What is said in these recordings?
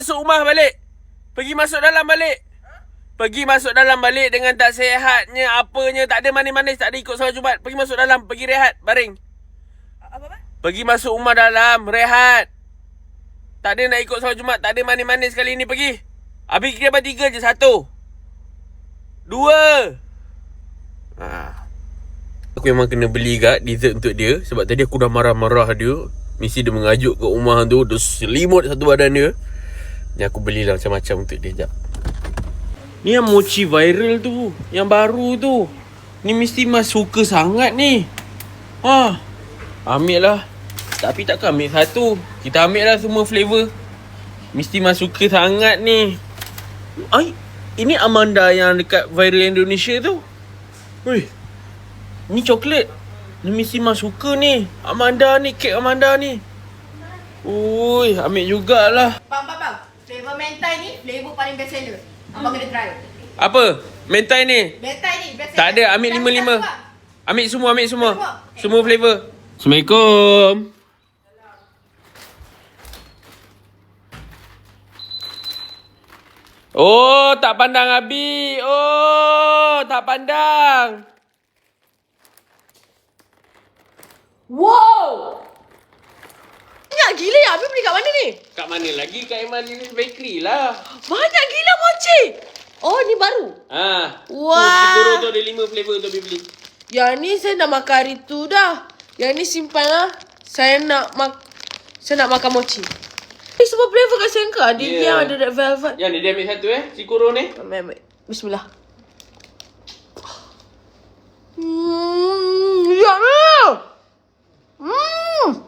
Masuk rumah balik. Pergi masuk dalam balik. Pergi masuk dalam balik dengan tak sihatnya, apanya, tak ada manis-manis, tak ada ikut solat Jumaat. Pergi masuk dalam, pergi rehat, baring. Apa? Pergi masuk rumah dalam, rehat. Tak ada nak ikut solat Jumaat, tak ada manis-manis kali ni, pergi. Habis kira 3 je, 1 2. Aku memang kena beli kat dessert untuk dia. Sebab tadi aku dah marah-marah dia. Mesti dia mengajuk ke rumah tu, dia selimut satu badan dia. Ni aku belilah macam-macam untuk dia. Sekejap. Ni yang mochi viral tu, yang baru tu. Ni mesti Mas suka sangat ni. Ambil lah. Tapi takkan ambil satu. Kita ambil lah semua flavor. Mesti Mas suka sangat ni. Ini Amanda yang dekat viral Indonesia tu. Weh, ni coklat. Ni mesti Mas suka ni. Amanda ni, kek Amanda ni. Ui, ambil jugalah. Bang. Flavor mentai ni, flavor paling best seller. Abang kena try. Apa? Mentai ni? Mentai ni, best seller. Tak ada, ambil 5-5. Ambil semua. Semua? Semua flavor. Assalamualaikum. Oh, tak pandang Abi. Oh, tak pandang. Wow! Banyak gila ya, Abi beli kat mana ni? Kat mana lagi? Kat Emalinis Bakery lah. Banyak gila mochi. Oh, ni baru? Wah. Cikoro tu ada 5 flavor tu Abi beli. Yang ni saya nak makan hari tu dah. Yang ni simpan lah. Saya nak makan mochi. Ni semua flavor kat Sengka. Ada yang ada red velvet. Yang ni dia ambil satu Cikoro ni. Ambil. Bismillah.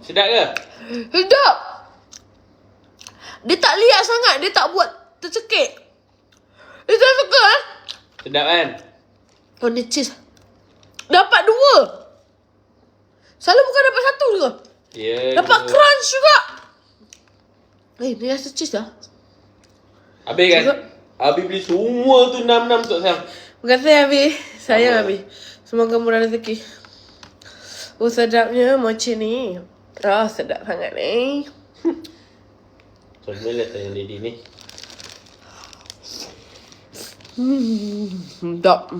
Sedap ke? Sedap. Dia tak liat sangat. Dia tak buat tercekik. Dia tak suka Sedap kan? Oh, dia cheese. Dapat 2. Selalu bukan dapat 1 juga. Dapat crunch juga. Ni rasa cheese dah. Habis kan? Abi beli semua tu 6-6 tu sayang. Terima kasih Abi. Sayang Abi. Semoga murah rezeki. Oh, sedapnya mochi ni. Sedap sangat ni. So, bila sayang lady ni? Sedap.